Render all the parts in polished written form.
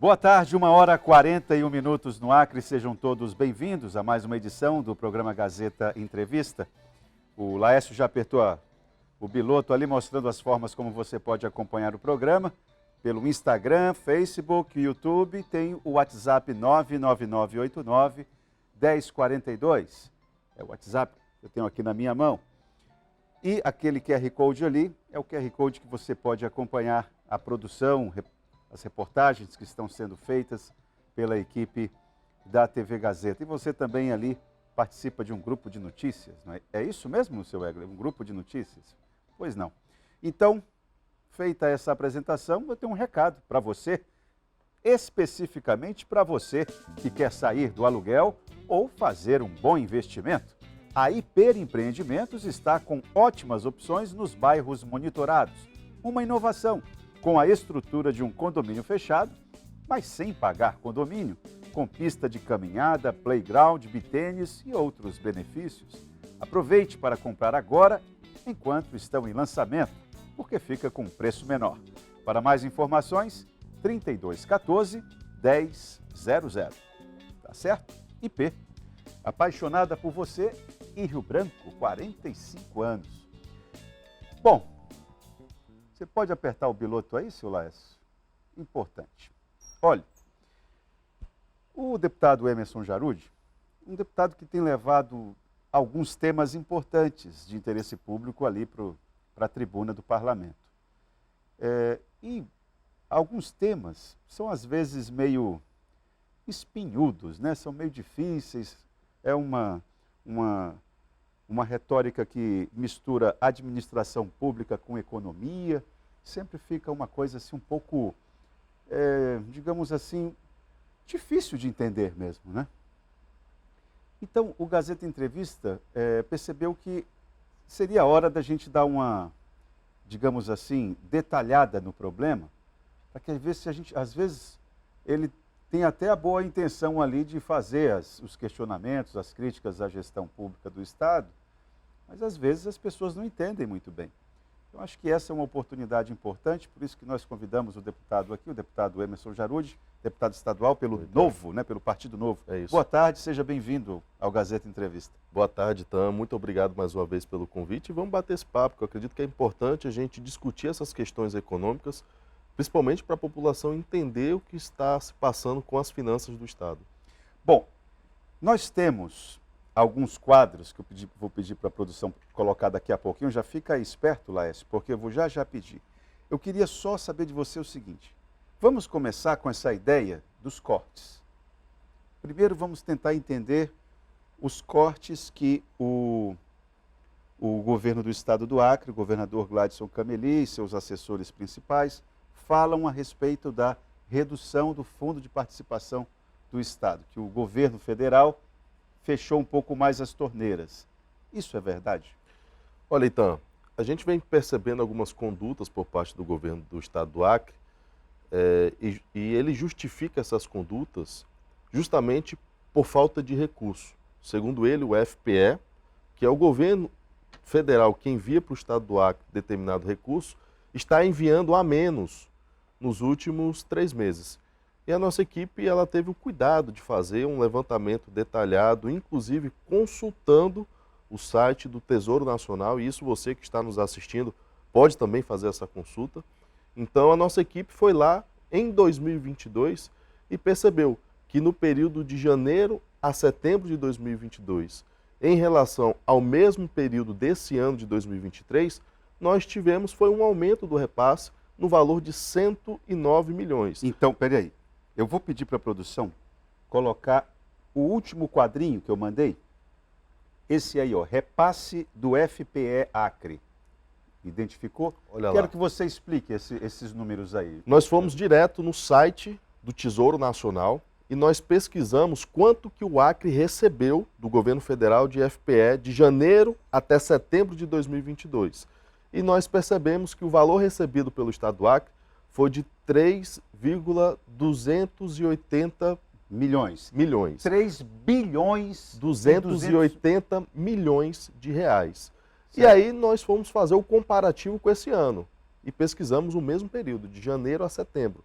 Boa tarde, 1h41 no Acre. Sejam todos bem-vindos a mais uma edição do programa Gazeta Entrevista. O Laércio já apertou o biloto ali, mostrando as formas como você pode acompanhar o programa. Pelo Instagram, Facebook, YouTube, tem o WhatsApp 99989-1042. É o WhatsApp que eu tenho aqui na minha mão. E aquele QR Code ali é o QR Code que você pode acompanhar a produção, as reportagens que estão sendo feitas pela equipe da TV Gazeta. E você também ali participa de um grupo de notícias, não é? É isso mesmo, seu Egler? Um grupo de notícias? Pois não. Então, feita essa apresentação, eu tenho um recado para você, especificamente para você que quer sair do aluguel ou fazer um bom investimento. A Hiper Empreendimentos está com ótimas opções nos bairros monitorados. Uma inovação, com a estrutura de um condomínio fechado, mas sem pagar condomínio, com pista de caminhada, playground, bitênis e outros benefícios. Aproveite para comprar agora, enquanto estão em lançamento, porque fica com preço menor. Para mais informações, 3214-1000. Tá certo? IP. Apaixonada por você em Rio Branco, 45 anos. Bom, você pode apertar o biloto aí, seu Laércio? Importante. Olha, o deputado Emerson Jarud, um deputado que tem levado alguns temas importantes de interesse público ali para a tribuna do parlamento. E alguns temas são às vezes meio espinhudos, né? São meio difíceis, é uma retórica que mistura administração pública com economia, sempre fica uma coisa assim um pouco, digamos assim, difícil de entender mesmo, né? Então, o Gazeta Entrevista percebeu que seria a hora da gente dar uma, digamos assim, detalhada no problema, para que às vezes, ele tem até a boa intenção ali de fazer os questionamentos, as críticas à gestão pública do Estado, mas às vezes as pessoas não entendem muito bem. Então, acho que essa é uma oportunidade importante, por isso que nós convidamos o deputado aqui, o deputado Emerson Jarud, deputado estadual pelo Novo, né, pelo Partido Novo. É isso. Boa tarde, seja bem-vindo ao Gazeta Entrevista. Boa tarde, Tam. Muito obrigado mais uma vez pelo convite. E vamos bater esse papo, que eu acredito que é importante a gente discutir essas questões econômicas, principalmente para a população entender o que está se passando com as finanças do Estado. Bom, nós temos alguns quadros que eu vou pedir para a produção colocar daqui a pouquinho. Já fica aí esperto, Laércio, porque eu vou já pedir. Eu queria só saber de você o seguinte. Vamos começar com essa ideia dos cortes. Primeiro vamos tentar entender os cortes que o governo do Estado do Acre, o governador Gladson Cameli e seus assessores principais, falam a respeito da redução do Fundo de Participação do Estado, que o governo federal fechou um pouco mais as torneiras. Isso é verdade? Olha, então, a gente vem percebendo algumas condutas por parte do governo do Estado do Acre, e ele justifica essas condutas justamente por falta de recurso. Segundo ele, o FPE, que é o governo federal que envia para o Estado do Acre determinado recurso, está enviando a menos nos últimos 3 meses. E a nossa equipe ela teve o cuidado de fazer um levantamento detalhado, inclusive consultando o site do Tesouro Nacional, e isso você que está nos assistindo pode também fazer essa consulta. Então a nossa equipe foi lá em 2022 e percebeu que no período de janeiro a setembro de 2022, em relação ao mesmo período desse ano de 2023, nós tivemos um aumento do repasse no valor de 109 milhões. Então, peraí, eu vou pedir para a produção colocar o último quadrinho que eu mandei. Esse aí, ó, repasse do FPE Acre. Identificou? Olha lá. Quero que você explique esses números aí. Nós fomos direto no site do Tesouro Nacional e nós pesquisamos quanto que o Acre recebeu do governo federal de FPE de janeiro até setembro de 2022. E nós percebemos que o valor recebido pelo Estado do Acre foi de 3,280 milhões. 3 bilhões 280 milhões de reais. Certo. E aí nós fomos fazer o comparativo com esse ano e pesquisamos o mesmo período, de janeiro a setembro.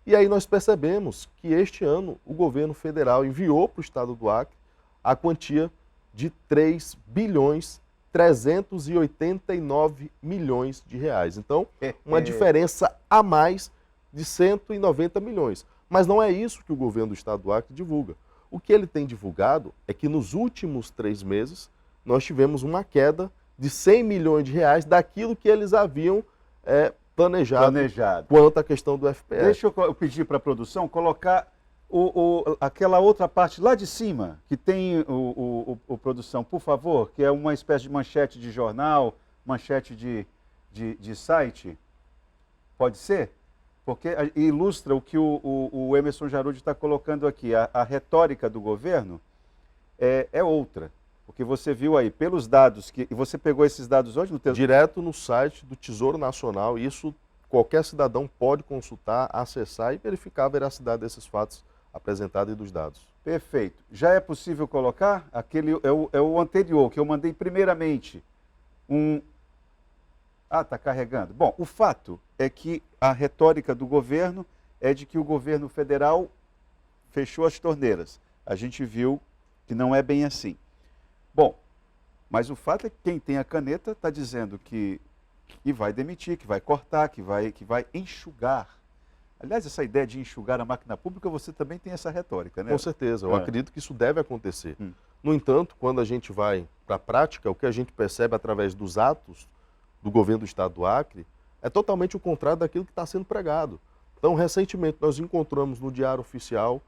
E aí nós percebemos que este ano o governo federal enviou para o estado do Acre a quantia de 3 bilhões 389 milhões de reais. Então, uma diferença a mais de 190 milhões. Mas não é isso que o governo do estado do Acre divulga. O que ele tem divulgado é que nos últimos 3 meses nós tivemos uma queda de 100 milhões de reais daquilo que eles haviam planejado quanto à questão do FPE. Deixa eu pedir para a produção colocar aquela outra parte lá de cima, que tem o produção, por favor, que é uma espécie de manchete de jornal, manchete de site. Pode ser? Porque ilustra o que o Emerson Jarudi está colocando aqui. A retórica do governo é outra. Porque você viu aí, pelos dados, e você pegou esses dados hoje no teu... Direto no site do Tesouro Nacional, isso qualquer cidadão pode consultar, acessar e verificar a veracidade desses fatos apresentados e dos dados. Perfeito. Já é possível colocar? Aquele é o anterior, que eu mandei primeiramente. Está carregando. Bom, o fato é que a retórica do governo é de que o governo federal fechou as torneiras. A gente viu que não é bem assim. Bom, mas o fato é que quem tem a caneta está dizendo que vai demitir, que vai cortar, que vai enxugar. Aliás, essa ideia de enxugar a máquina pública, você também tem essa retórica, né? Com certeza, eu acredito que isso deve acontecer. No entanto, quando a gente vai para a prática, o que a gente percebe através dos atos do governo do estado do Acre é totalmente o contrário daquilo que está sendo pregado. Então, recentemente, nós encontramos no Diário Oficial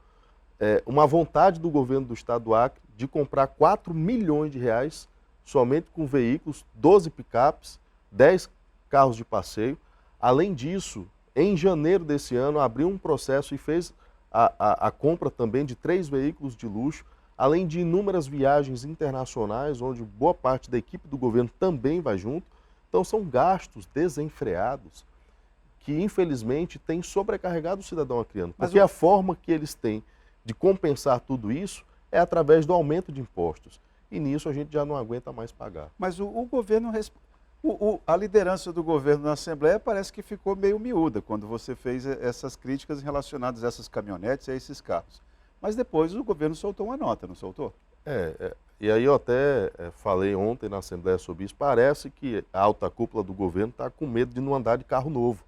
uma vontade do governo do estado do Acre de comprar 4 milhões de reais somente com veículos, 12 picapes, 10 carros de passeio. Além disso, em janeiro desse ano, abriu um processo e fez a compra também de 3 veículos de luxo, além de inúmeras viagens internacionais, onde boa parte da equipe do governo também vai junto. Então, são gastos desenfreados que, infelizmente, têm sobrecarregado o cidadão acreano. Porque a forma que eles têm de compensar tudo isso é através do aumento de impostos. E nisso a gente já não aguenta mais pagar. Mas o governo, a liderança do governo na Assembleia parece que ficou meio miúda quando você fez essas críticas relacionadas a essas caminhonetes e a esses carros. Mas depois o governo soltou uma nota, não soltou? E aí eu até falei ontem na Assembleia sobre isso. Parece que a alta cúpula do governo está com medo de não andar de carro novo.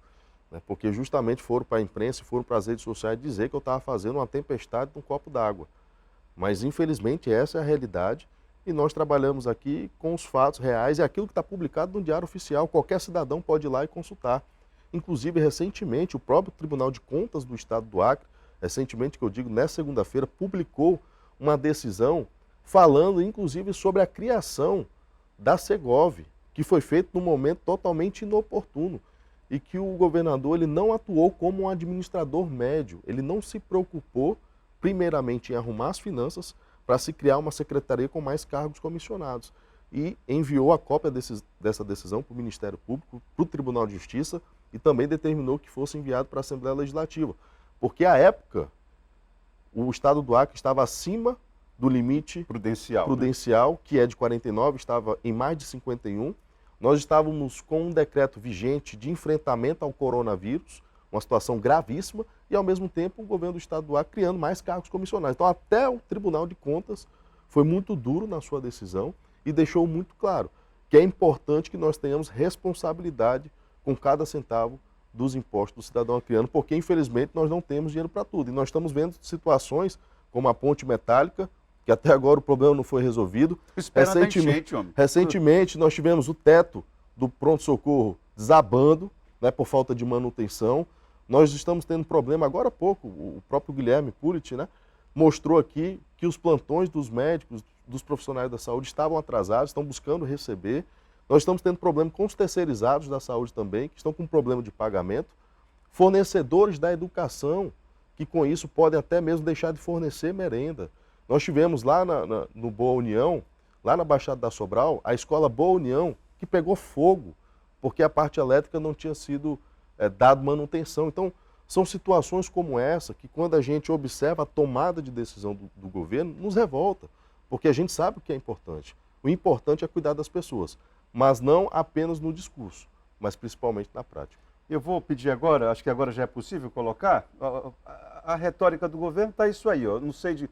Porque justamente foram para a imprensa e foram para as redes sociais dizer que eu estava fazendo uma tempestade num copo d'água. Mas, infelizmente, essa é a realidade e nós trabalhamos aqui com os fatos reais e aquilo que está publicado no Diário Oficial. Qualquer cidadão pode ir lá e consultar. Inclusive, recentemente, o próprio Tribunal de Contas do Estado do Acre, recentemente, que eu digo, nessa segunda-feira, publicou uma decisão falando, inclusive, sobre a criação da Segov, que foi feita num momento totalmente inoportuno. E que o governador ele não atuou como um administrador médio, ele não se preocupou primeiramente em arrumar as finanças para se criar uma secretaria com mais cargos comissionados. E enviou a cópia dessa decisão para o Ministério Público, para o Tribunal de Justiça e também determinou que fosse enviado para a Assembleia Legislativa. Porque à época, o estado do Acre estava acima do limite prudencial, que é de 49, estava em mais de 51. Nós estávamos com um decreto vigente de enfrentamento ao coronavírus, uma situação gravíssima, e ao mesmo tempo o governo do estado do Acre criando mais cargos comissionados. Então até o Tribunal de Contas foi muito duro na sua decisão e deixou muito claro que é importante que nós tenhamos responsabilidade com cada centavo dos impostos do cidadão acreano, porque infelizmente nós não temos dinheiro para tudo. E nós estamos vendo situações como a ponte metálica, que até agora o problema não foi resolvido. Recentemente nós tivemos o teto do pronto-socorro desabando, por falta de manutenção. Nós estamos tendo problema, agora há pouco, o próprio Guilherme Pulit, mostrou aqui que os plantões dos médicos, dos profissionais da saúde estavam atrasados, estão buscando receber. Nós estamos tendo problema com os terceirizados da saúde também, que estão com problema de pagamento. Fornecedores da educação, que com isso podem até mesmo deixar de fornecer merenda. Nós tivemos lá no Boa União, lá na Baixada da Sobral, a escola Boa União, que pegou fogo, porque a parte elétrica não tinha sido dado manutenção. Então, são situações como essa que, quando a gente observa a tomada de decisão do governo, nos revolta, porque a gente sabe o que é importante. O importante é cuidar das pessoas, mas não apenas no discurso, mas principalmente na prática. Eu vou pedir agora, acho que agora já é possível colocar, a retórica do governo está isso aí, ó. Não sei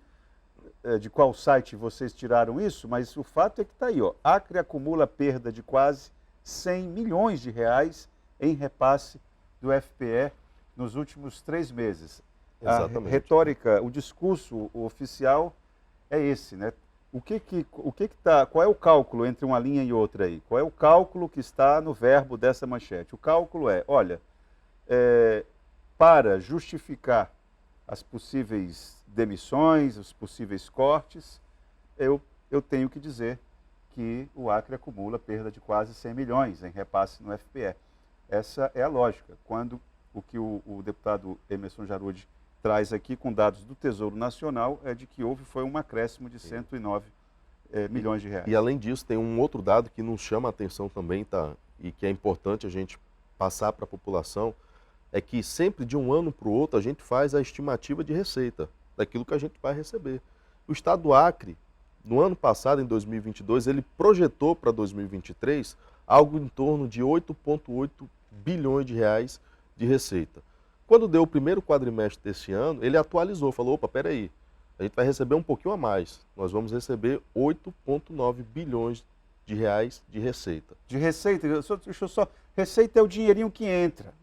de qual site vocês tiraram isso, mas o fato é que está aí, ó. Acre acumula perda de quase 100 milhões de reais em repasse do FPE nos últimos 3 meses. Exatamente. A retórica, o discurso oficial é esse, né? Qual é o cálculo entre uma linha e outra aí? Qual é o cálculo que está no verbo dessa manchete? O cálculo é, olha, para justificar as possíveis demissões, os possíveis cortes, eu tenho que dizer que o Acre acumula perda de quase 100 milhões em repasse no FPE. Essa é a lógica. Quando o que o deputado Emerson Jarud traz aqui com dados do Tesouro Nacional é de que foi um acréscimo de 109 milhões de reais. E além disso, tem um outro dado que nos chama a atenção também, tá? E que é importante a gente passar para a população, é que sempre de um ano para o outro a gente faz a estimativa de receita, daquilo que a gente vai receber. O Estado do Acre, no ano passado, em 2022, ele projetou para 2023 algo em torno de 8,8 bilhões de reais de receita. Quando deu o primeiro quadrimestre desse ano, ele atualizou, falou, opa, peraí, a gente vai receber um pouquinho a mais. Nós vamos receber 8,9 bilhões de reais de receita. De receita? Deixa eu só... Receita é o dinheirinho que entra.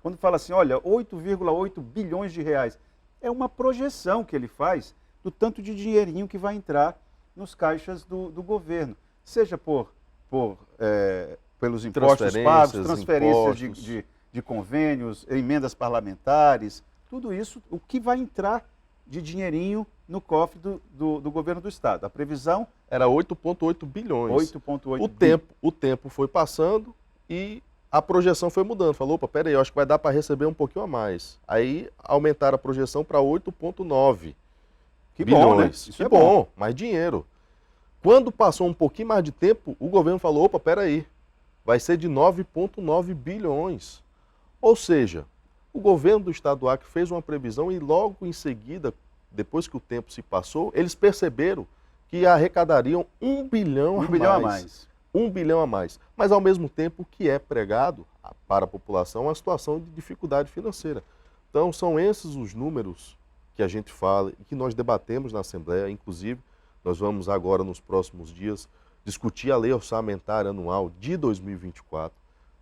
Quando fala assim, olha, 8,8 bilhões de reais, é uma projeção que ele faz do tanto de dinheirinho que vai entrar nos caixas do governo. Seja pelos impostos pagos, transferências de convênios, emendas parlamentares, tudo isso, o que vai entrar de dinheirinho no cofre do governo do Estado. A previsão era 8,8 bilhões. 8,8 O tempo foi passando e a projeção foi mudando. Falou, opa, peraí, eu acho que vai dar para receber um pouquinho a mais. Aí aumentaram a projeção para 8,9 bilhões. Bom, né? Isso que é bom, mais dinheiro. Quando passou um pouquinho mais de tempo, o governo falou, opa, peraí, vai ser de 9,9 bilhões. Ou seja, o governo do Estado do Acre fez uma previsão e logo em seguida, depois que o tempo se passou, eles perceberam que arrecadariam 1 bilhão a mais. 1 bilhão a mais. Mas, ao mesmo tempo, o que é pregado para a população é uma situação de dificuldade financeira. Então, são esses os números que a gente fala e que nós debatemos na Assembleia. Inclusive, nós vamos agora, nos próximos dias, discutir a Lei Orçamentária Anual de 2024.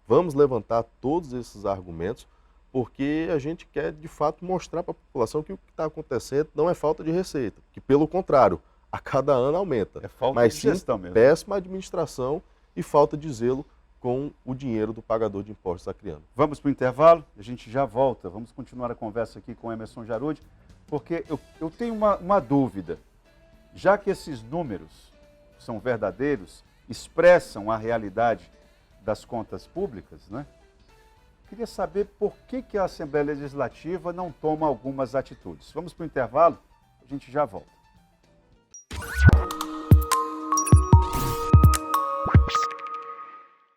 Vamos levantar todos esses argumentos, porque a gente quer, de fato, mostrar para a população que o que está acontecendo não é falta de receita, que, pelo contrário, a cada ano aumenta. É falta mas de sim gestão mesmo. Péssima administração e falta de zelo com o dinheiro do pagador de impostos acriano. Vamos para o intervalo, a gente já volta. Vamos continuar a conversa aqui com o Emerson Jarud, porque eu tenho uma dúvida. Já que esses números são verdadeiros, expressam a realidade das contas públicas, né? Queria saber por que a Assembleia Legislativa não toma algumas atitudes. Vamos para o intervalo, a gente já volta.